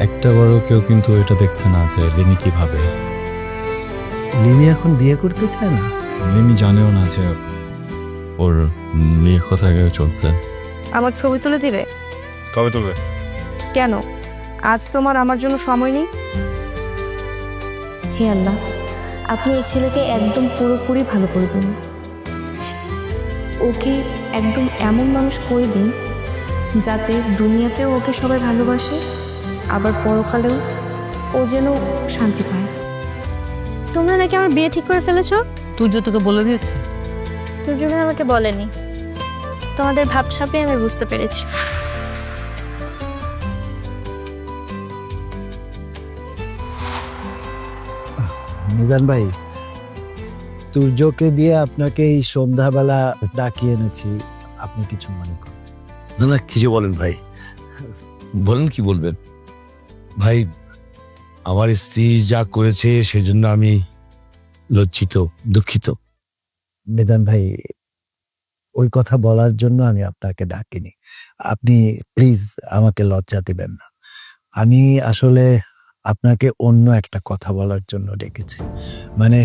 একটা বড় কেউ কিন্তু এটা দেখছে না যে লিমি কিভাবে। লিমি এখন বিয়ে করতে চায় না। লিমি জানেও না যে ওর মেয়ে কোথায় চলছে। আমার ছবি তুলে দিবে? কবে তুলবে? কেন, আজ তোমার আমার জন্য সময় নেই? হে আল্লাহ, আপনি এই ছেলেকে একদম পুরোপুরি ভালো করে দিন। ওকে একদম এমন মানুষ করে দিন যাতে দুনিয়াতেও ওকে সবাই ভালোবাসে, আবার পরকালেও ও যেন শান্তি পায়। তোমরা নাকি আমার বিয়ে ঠিক করে ফেলেছো? তুই যে তোকে বলে দিয়েছে। তুর্য আমাকে বলেনি, তোমাদের ভাবসাবে আমি বুঝতে পেরেছি। নিদান ভাই, তুর্যকে দিয়ে আপনাকে এই সন্ধ্যাবেলা ডাকিয়ে এনেছি, আপনি কিছু মনে করেন? না না, কিছু বলেন ভাই, বলেন কি বলবেন। ভাই, আমার স্ত্রী যা করেছে সেজন্য আমি লজ্জিত, দুঃখিত। নিদান ভাই, ওই কথা বলার জন্য আমি আপনাকে ডাকিনি। আপনি প্লিজ আমাকে লজ্জা দিবেন না। আমি আসলে আপনাকে অন্য একটা কথা বলার জন্য ডেকেছি। মানে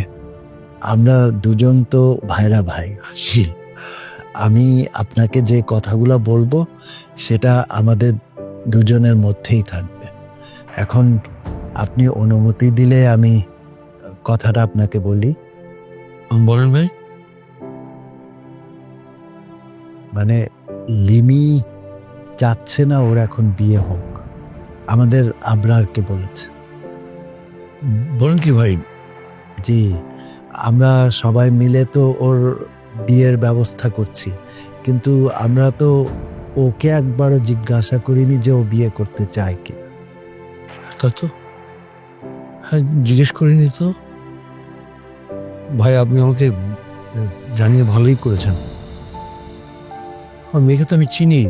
আমরা দুজন তো ভাইরা ভাই। আমি আপনাকে যে কথাগুলো বলবো সেটা আমাদের দুজনের মধ্যেই থাকবে। এখন আপনি অনুমতি দিলে আমি কথাটা আপনাকে বলি। বলেন ভাই। মানে লিমি চাচ্ছে না ওর এখন বিয়ে হোক, আমাদের আবরারকে বলেছে। বলেন কি ভাই? জি, আমরা সবাই মিলে তো ওর বিয়ের ব্যবস্থা করছি, কিন্তু আমরা তো ওকে একবারও জিজ্ঞাসা করিনি যে ও বিয়ে করতে চায় কি। তা তো হ্যাঁ, জিজ্ঞেস করিনি তো। ভাই, আপনি আমাকে জানিয়ে ভালোই করেছেন। আমার মেয়েকে তো আমি চিনি,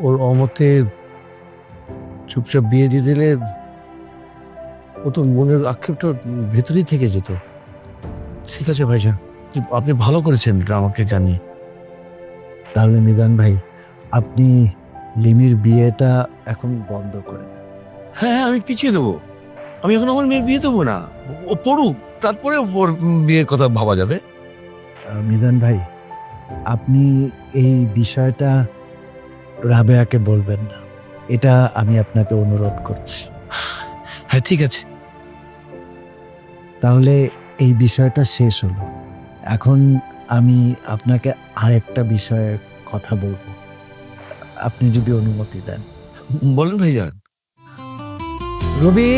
ওর অমতে চুপচাপ বিয়ে দিয়ে দিলে ও তো মনের আক্ষেপটা ভেতরেই থেকে যেত। ঠিক আছে ভাইজান, আপনি ভালো করেছেন আমাকে জানিয়ে। তাহলে নিদান ভাই, আপনি লিমির বিয়েটা এখন বন্ধ করে দেন। হ্যাঁ, আমি পিছিয়ে দেবো। আমি এখন আমার মেয়ের বিয়ে দেবো না, ও পড়ুক, তারপরে ওর বিয়ের কথা ভাবা যাবে। মিজান ভাই, আপনি এই বিষয়টা রাবেয়াকে বলবেন না, এটা আমি আপনাকে অনুরোধ করছি। হ্যাঁ ঠিক আছে। তাহলে এই বিষয়টা শেষ হলো। এখন আমি আপনাকে আরেকটা বিষয়ে কথা বলবো, আপনি যদি অনুমতি দেন। বলেন ভাইজান। রবি,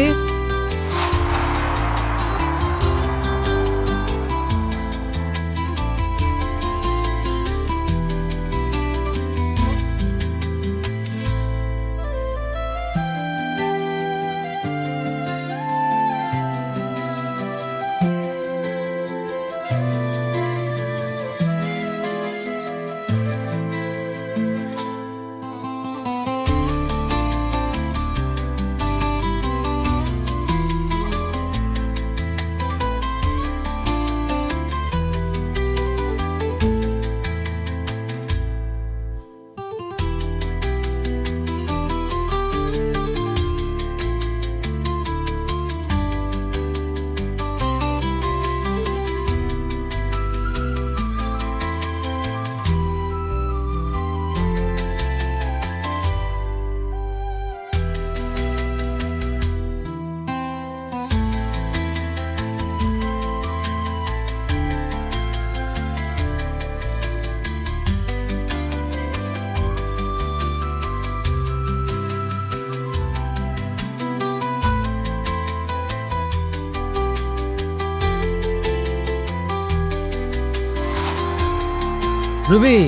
রবি।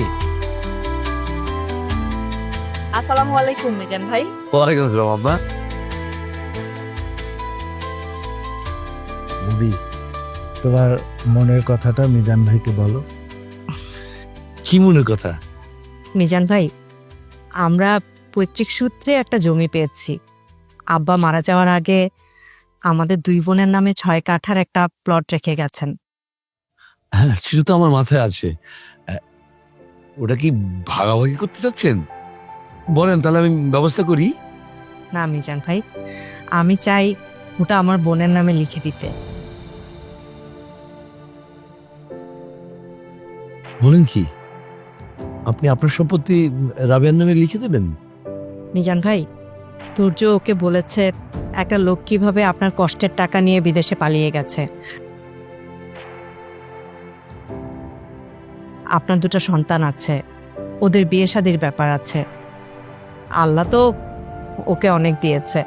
আসসালামু আলাইকুম মিজান ভাই। ওয়ালাইকুম আসসালাম আব্বা। রবি, তোমার মনের কথাটা মিজান ভাইকে বলো। কি মনের কথা? মিজান ভাই, আমরা পৈতৃক সূত্রে একটা জমি পেয়েছি। আব্বা মারা যাওয়ার আগে আমাদের দুই বোনের নামে 6 কাঠার একটা প্লট রেখে গেছেন। হ্যাঁ, সেটা তো আমার মাথায় আছে। ওটা কি ভাগাভাগি করতে চাচ্ছেন? বলেন, তাহলে আমি ব্যবস্থা করি। না মিজান ভাই, আমি চাই ওটা আমার বোনের নামে লিখে দিতে। বলেন কি, আপনি আপনার সম্পত্তি রাবেয়ার নামে লিখে দেবেন? মিজান ভাই, তুর্য ওকে বলেছে একটা লোক কিভাবে আপনার কষ্টের টাকা নিয়ে বিদেশে পালিয়ে গেছে। আপনার দুটো সন্তান আছে, ওদের বিয়ে শাদির ব্যাপার আছে। আল্লাহ তো ওকে অনেক দিয়েছে,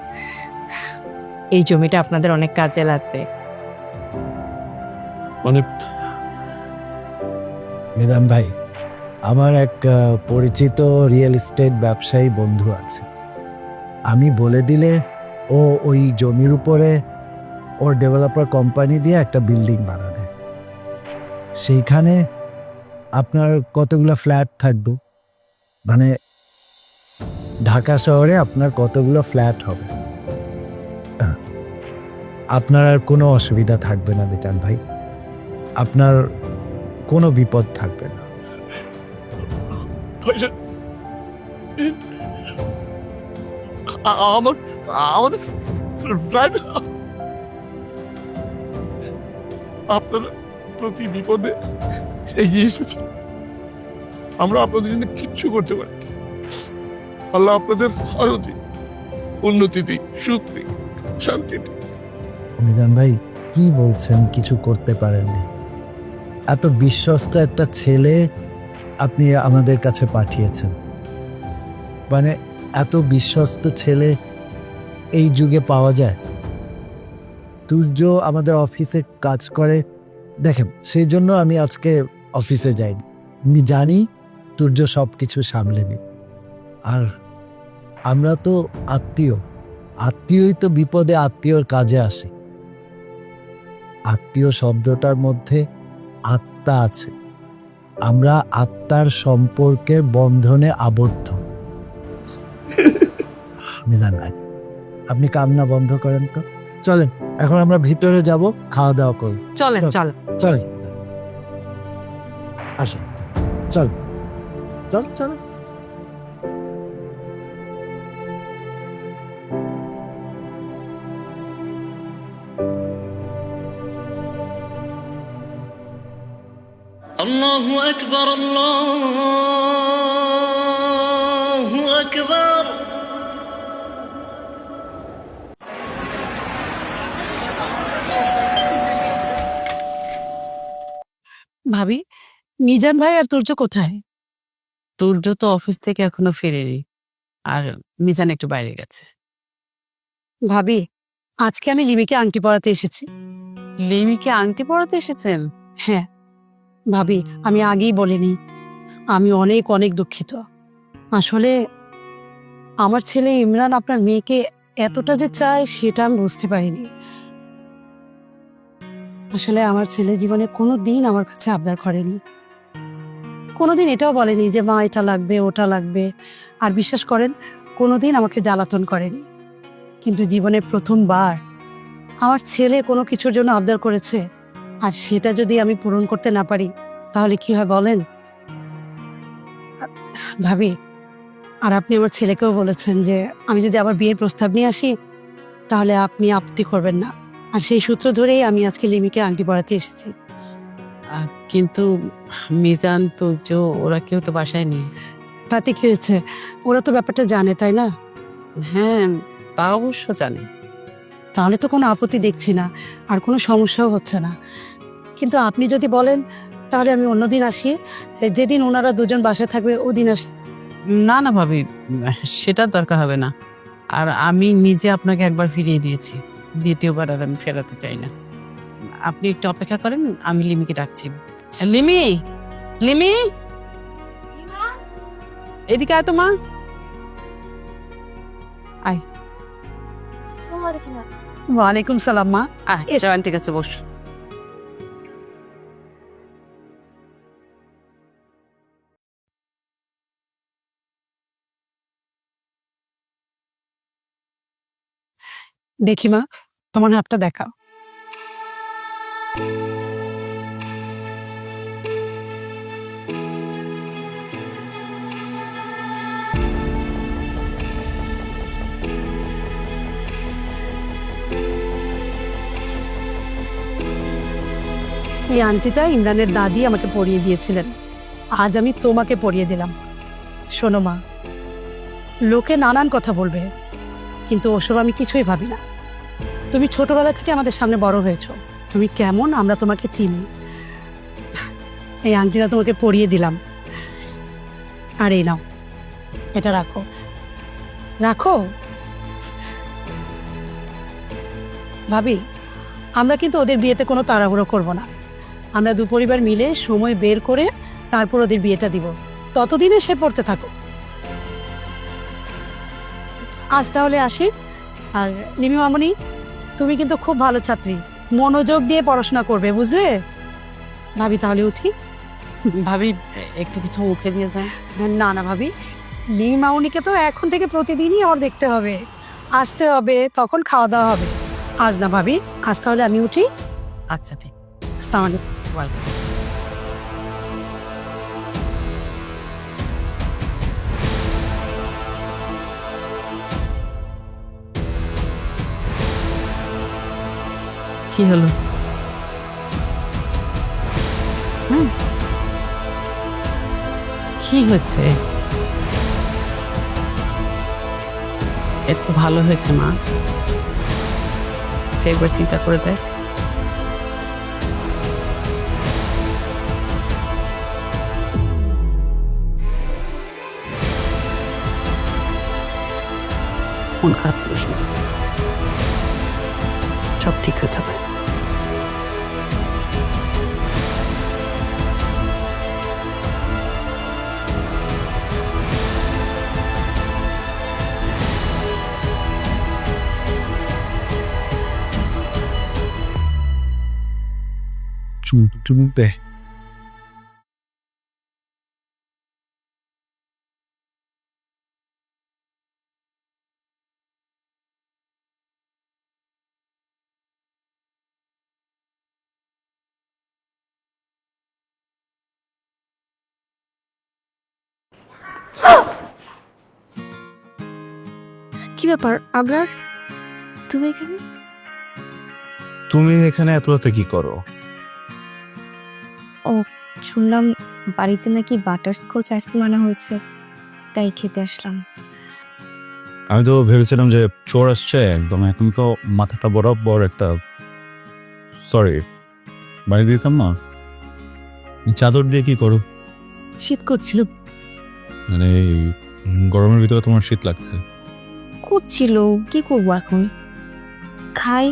এই জমিটা আপনাদের অনেক কাজে লাগবে। মানে নিদান ভাই, আমার এক পরিচিত রিয়েল এস্টেট ব্যবসায়ী বন্ধু আছে। আমি বলে দিলে ও ওই জমির উপরে ওর ডেভেলপার কোম্পানি দিয়ে একটা বিল্ডিং বানাবে। সেইখানে আপনার কতগুলো ফ্ল্যাট থাকবে, মানে ঢাকা শহরে আপনার কতগুলো ফ্ল্যাট হবে। আপনার আর কোনো অসুবিধা থাকবে না নিদান ভাই, আপনার কোনো বিপদ থাকবে না। আমাদের আপনার প্রতি বিপদে এগিয়ে এসেছে, আমরা আপনাদের জন্য কিচ্ছু করতে পারি। আল্লাহ আপনাদের আরো দিন, উন্নতি দিন, সুখ দিন, শান্তি দিন। নিদান ভাই, কি বলছেন? কিছু করতে পারেননি? এত বিশ্বস্ত একটা ছেলে আপনি আমাদের কাছে পাঠিয়েছেন, মানে এত বিশ্বস্ত ছেলে এই যুগে পাওয়া যায়? তুর্য আমাদের অফিসে কাজ করে, দেখেন সেই জন্য আমি আজকে অফিসে যাইনি। আমি জানি তুর্য সব কিছু সামলে নি। আর আমরা তো আত্মীয়, আত্মীয়ই তো বিপদে আত্মীয়র কাজে আসে। আত্মীয় শব্দটার মধ্যে আত্মা আছে, আমরা আত্মার সম্পর্কের বন্ধনে আবদ্ধ। নিদান ভাই, আপনি কান্না বন্ধ করেন তো। চলেন এখন আমরা ভিতরে যাব, খাওয়া দাওয়া করব। চলেন চল। চলেন, আসুন, চল চল চল। الله أكبر الله أكبر ভাবি, মিজান ভাই আর তুর্য কোথায়? তুর্য তো অফিস থেকে এখনো ফেরেনি, আর মিজান একটু বাইরে গেছে। ভাবি, আজকে আমি লিমিকে আংটি পরাতে এসেছি। লিমিকে আংটি পরাতে এসেছেন? হ্যাঁ ভাবি, আমি আগেই বলিনি, আমি অনেক অনেক দুঃখিত। আসলে আমার ছেলে ইমরান আপনার মেয়েকে এতটা যে চায় সেটা আমি বুঝতে পারিনি। আসলে আমার ছেলে জীবনে কোনো দিন আমার কাছে আবদার করেনি, কোনোদিন এটাও বলেনি যে মা এটা লাগবে ওটা লাগবে। আর বিশ্বাস করেন, কোনোদিন আমাকে জ্বালাতন করেনি। কিন্তু জীবনে প্রথমবার আমার ছেলে কোনো কিছুর জন্য আবদার করেছে, আর সেটা যদি আমি পূরণ করতে না পারি তাহলে কি হয় বলেন ভাবি? আর আপনি আমার ছেলেকেও বলেছেন যে আমি যদি আবার বিয়ের প্রস্তাব নিয়ে আসি তাহলে আপনি আপত্তি করবেন না। আর সেই সূত্র ধরেই আমি আজকে লিমিকে আংটি পরাতে এসেছি। কিন্তু মিজান তুর্য ওরা কেউ তো বাসায় নেই। তাতে কি হয়েছে? ওরা তো ব্যাপারটা জানে, তাই না? হ্যাঁ, তা অবশ্য জানে। তাহলে তো কোনো আপত্তি দেখছি না, আর কোনো সমস্যাও হচ্ছে না। কিন্তু আপনি যদি বলেন তাহলে আমি অন্যদিন আসি, যেদিন ওনারা দুজন বাসায় থাকবে ওদিন আসি। না না ভাবি, সেটার দরকার হবে না। আর আমি নিজে আপনাকে একবার ফিরিয়ে দিয়েছি, দ্বিতীয়বার আর আমি ফেরাতে চাই না। আপনি একটু অপেক্ষা করেন, আমি লিমিকে ডাকছি। লিমি, লিমি, এদিকে আয় তো মা। আয়। ওয়ালাইকুম সালাম মা। এসব ঠিক আছে, বস। দেখি মা, তোমার হাতটা দেখাও। এই আংটিটা ইমরানের দাদি আমাকে পরিয়ে দিয়েছিলেন, আজ আমি তোমাকে পরিয়ে দিলাম। শোনো মা, লোকে নানান কথা বলবে, কিন্তু ওসব আমি কিছুই ভাবি না। তুমি ছোটবেলা থেকে আমাদের সামনে বড় হয়েছো, তুমি কেমন আমরা তোমাকে চিনি। এই আংটিটা তোমাকে পরিয়ে দিলাম, আর এই নাও, এটা রাখো রাখো। ভাবি, আমরা কিন্তু ওদের বিয়েতে কোনো তাড়াহুড়ো করব না। আমরা দু পরিবার মিলে সময় বের করে তারপর ওদের বিয়েটা দিব, ততদিনে সে পড়তে থাকো। আজ তাহলে আসি। আর লিমি মামনি, তুমি কিন্তু খুব ভালো ছাত্রী, মনোযোগ দিয়ে পড়াশোনা করবে, বুঝলে? ভাবি তাহলে উঠি। ভাবি একটু কিছু মুখে দিয়ে যায়। না না ভাবি, লিমি মামনিকে তো এখন থেকে প্রতিদিনই আমার দেখতে হবে, আসতে হবে, তখন খাওয়া দাওয়া হবে। আজ না ভাবি, আজ তাহলে আমি উঠি। আচ্ছা ঠিক। আসসালামু আলাইকুম। ওয়েলকাম। কি হলো? কি হয়েছে? এটা তো ভালো হয়েছে মা, একবার চিন্তা করে দেখ। মন খারাপ করিস না, সব ঠিক হয়ে যাবে। চুমতে কি ব্যাপার আবরার, তুমি এখানে? তুমি এখানে এত রাতে কি করো? শুনলাম বাড়িতে নাকি বাটারস্কচ আইসক্রিম আনা হয়েছে, তাই খেতে আসলাম। আমি তো ভেবেছিলাম যে চোর আসছে একদম, এখন তো মাথাটা বরাবর একটা, সরি বাড়ি দিতাম না। চাদর দিয়ে কি করো? শীত করছিল। মানে এই গরমের ভিতরে তোমার শীত লাগছে? করছিল, কি করবো এখন, খাই।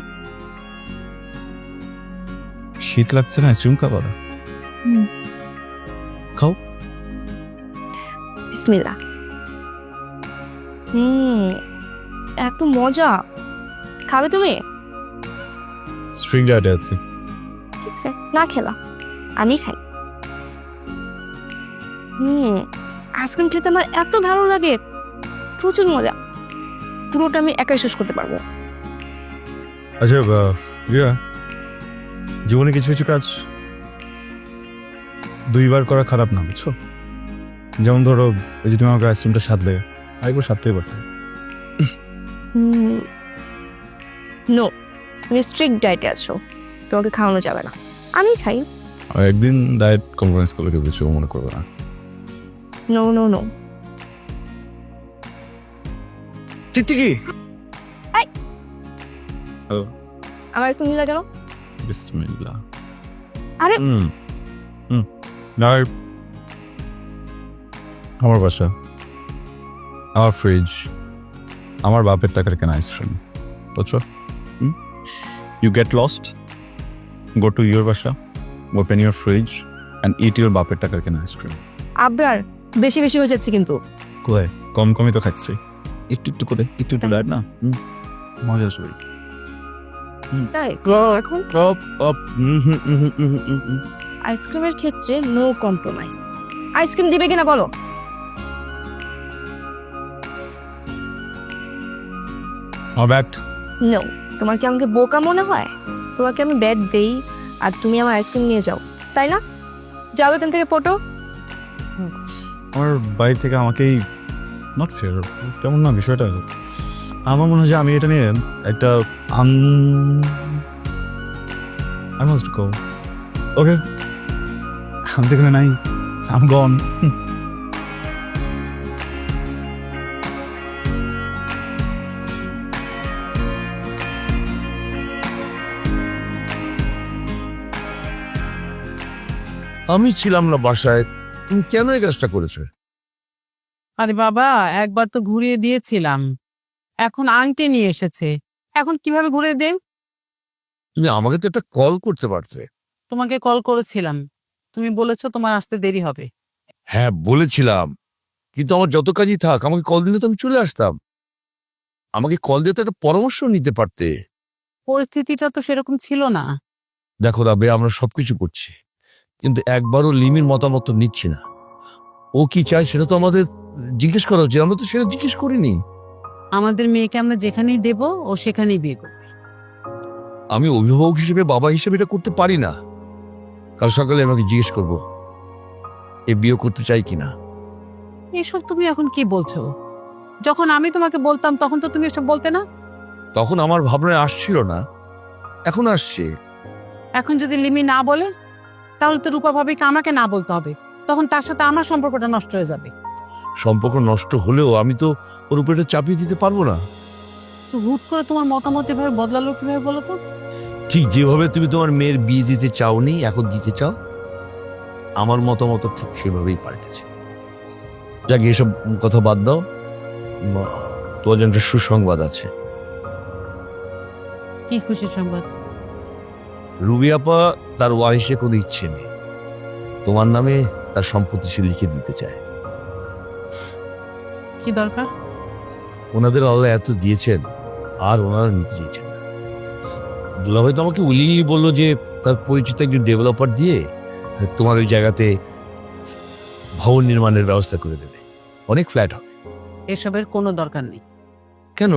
শীত লাগছে না, আইসক্রিম খাবো? খাও। বিসমিল্লাহ। এত মজা, খাবে তুমি? স্ট্রিং ডায়েটে আছে। ঠিক আছে, না খেলা, আমি খাই। আইসক্রিম খেতে আমার এত ভালো লাগে, প্রচুর মজা, পুরোটা আমি একাই শেষ করতে পারবো। আচ্ছা রিয়া, জীবনে কিছু কিছু কাজ দুইবার করা খারাপ না, বুঝছো? যেমন ধরো, এই যে তুমি আমাকে আইসক্রিমটা সাধলে, আরেকবার সাধতেই পারতে। নো, তুমি স্ট্রিক্ট ডায়েটে আছো, তোমাকে খাওয়ানো যাবে না, আমি খাই। আর একদিন ডায়েট কম্প্রোমাইজ করলে কেউ কিছু মনে করবে না। No no no. টিকটিকি, আমার আইসক্রিম নিলা কেন? বিসমিল্লাহ। আরে আমার বাসা, আমার ফ্রিজ, আমার বাপের টাকার কেনা আইসক্রিম, বুঝছো? You get lost, go to your বাসা, open your fridge and eat your বাপের টাকার কেনা আইসক্রিম। আবরার, বেশি বেশি হয়ে যাচ্ছে কিন্তু। কোথায়? কম কমই তো খাচ্ছি, একটু একটু করে, একটু একটু লাইট না, মজা আসবে। তাই এখন আইসক্রিমের ক্ষেত্রে নো কম্প্রোমাইজ। আইসক্রিম দিবে কিনা বলো? নো। তোমার কি আমাকে বোকা মনে হয়? তোমাকে আমি ব্যাট দেই আর তুমি আমার আইসক্রিম নিয়ে যাও, তাই না? যাও এখান থেকে, ফটো। আমার বাড়ি থেকে আমাকেই নট ফেয়ার, কেমন না বিষয়টা? আমার মনে হয় যে আমি এটা নিয়ে একটা I must go. ওকে, আমি তো এখানে নাই, I'm gone. আমি ছিলাম না বাসায়, তুমি কেন এই কাজটা করেছো? আরে বাবা, একবার তো ঘুরিয়ে দিয়েছিলাম, এখন আংটি নিয়ে এসেছে, এখন কিভাবে ঘুরিয়ে দেন? তুমি আমাকে তো একটা কল করতে পারতে। তোমাকে কল করেছিলাম, তুমি বলেছো তোমার আসতে দেরি হবে। হ্যাঁ বলেছিলাম, কিন্তু আমার যত কাজই থাক আমাকে কল দিলে তো আমি চলে আসতাম। আমাকে কল দিয়ে তো একটা পরামর্শ নিতে পারতে। পরিস্থিতিটা তো সেরকম ছিল না। দেখো রাবে, আমরা সবকিছু করছি, কিন্তু একবারও লিমির মতামত নিচ্ছি না। ও কি চায় সেটা তো আমাদের জিজ্ঞেস করা উচিত, আমরা তো সেটা জিজ্ঞেস করিনি। আমাদের মেয়েকে আমরা যেখানেই দেব ও সেখানেই বিয়ে করবে। আমি অভিভাবক হিসেবে, বাবা হিসেবে এটা করতে পারি না। কাল সকালে আমাকে জিজ্ঞেস করবো এ বিয়ে করতে চাই কিনা। এসব তুমি এখন কি বলছো? যখন আমি তোমাকে বলতাম তখন তো তুমি এসব বলতে না। তখন আমার ভাবনায় আসছিল না, এখন আসছে। এখন যদি লিমি না বলে তাহলে তো রূপা ভাবিকে আমাকে না বলতে হবে, তখন তার সাথে আমার সম্পর্কটা নষ্ট হয়ে যাবে। সম্পর্ক নষ্ট হলেও আমি তো ওর উপরে এটা চাপিয়ে দিতে পারবো না। তো হুট করে তোমার মতামত এভাবে বদলালো কিভাবে বলো তো? ঠিক যেভাবে তুমি তোমার মেয়ের বিয়ে দিতে চাওনি, এখন দিতে চাও, আমার মতামত ঠিক সেভাবেই পাল্টেছে। যাক, এসব কথা বাদ দাও। তোমার জন্য একটা সুসংবাদ আছে। কি খুশি সংবাদ? রুবি আপা তার ওয়ারিশে কোনো ইচ্ছে নেই, তোমার নামে তার সম্পত্তি সে লিখে দিতে চায়। কি দরকার? ওনাদের আল্লাহ এত দিয়েছেন আর ওনারা নিতে চেয়েছেন না। দুলাভাই তো আমাকে উইলিংলি বললো যে তার পরিচিত একজন ডেভেলপার দিয়ে তোমার ওই জায়গাতে ভবন নির্মাণের ব্যবস্থা করে দেবে, অনেক ফ্ল্যাট হবে। এসবের কোনো দরকার নেই। কেন?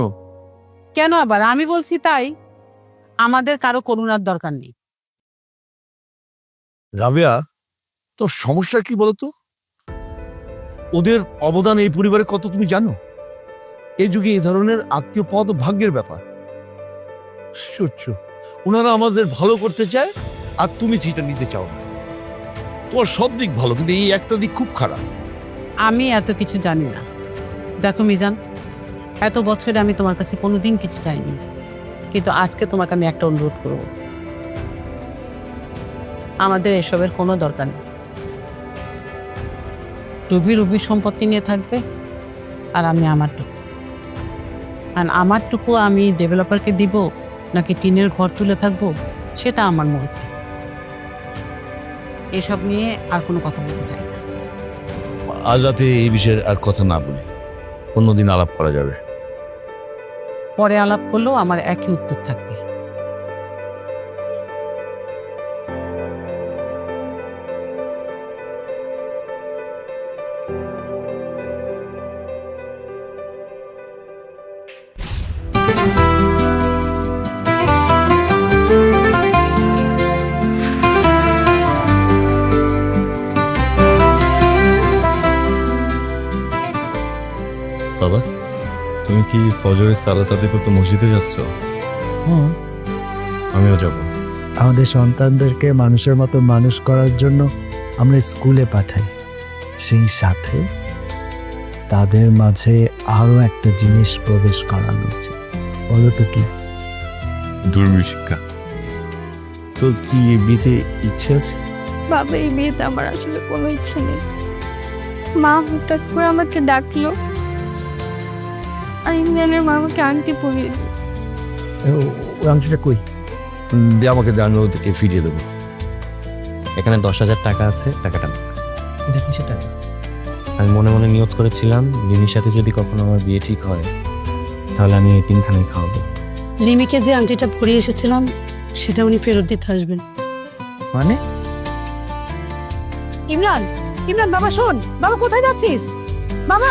কেন আবার? আমি বলছি তাই, আমাদের কারো করুণার দরকার নেই। রাবেয়া, তোর সমস্যা কি বলতো? ওদের অবদান এই পরিবারে কত তুমি জানো? এই যুগে এই ধরনের আত্মীয় পাওয়া তো ভাগ্যের ব্যাপার। আশ্চর্য, ওনারা আমাদের ভালো করতে চায় আর তুমি সেটা নিতে চাও না। তোমার সব দিক ভালো, কিন্তু এই একটা দিক খুব খারাপ। আমি এত কিছু জানি না। দেখো মিজান, এত বছরে আমি তোমার কাছে কোনোদিন কিছু চাইনি, কিন্তু আজকে তোমাকে আমি একটা অনুরোধ করব। আমাদের এসবের কোনো দরকার নেই। রুবির সম্পত্তি নিয়ে থাকবে আর আমি আমারটুকু। আর আমারটুকু আমি ডেভেলপারকে দিব নাকি টিনের ঘর তুলে থাকবো সেটা আমার মরেছে। এসব নিয়ে আর কোনো কথা বলতে চাই না। আজ রাতে এই বিষয়ে আর কথা না বলি, অন্যদিন আলাপ করা যাবে। পরে আলাপ করলেও আমার একই উত্তর থাকবে। বাবা, তুমি কি ফজরের সালাত আদায় করতে মসজিদে যাচ্ছ? আমিও যাব। আমাদের সন্তানদেরকে মানুষের মতো মানুষ করার জন্য আমরা স্কুলে পাঠাই, সেই সাথে তাদের মাঝে আরো একটা জিনিস প্রবেশ করানো উচিত। বলো তো কি? ধর্মীয় শিক্ষা। তো কি এই বিয়েতে ইচ্ছে আছে? বাবা, এই বিয়েতে আমার আসলে কোনো ইচ্ছে নেই। মা হঠাৎ করে আমাকে ডাকলো আর ইমরানের মা আমাকে আংটি পরিয়ে দিল। ওই আংটিটা কই? দে আমাকে, দে, আমি ওদেরকে ফিরিয়ে দেবো। এখানে 10,000 টাকা আছে, টাকাটা নাও। এটা কিসের টাকা? আমি মনে মনে নিয়ত করেছিলাম লিমির সাথে যদি কখনো আমার বিয়ে ঠিক হয় তাহলে আমি এই তিনখানাই খাওয়াবো। লিমিকে যে আংটিটা পরিয়ে এসেছিলাম সেটা উনি ফেরত দিতে আসবেন। মানে? ইমরান, বাবা শোন, বাবা কোথায় যাচ্ছিস? বাবা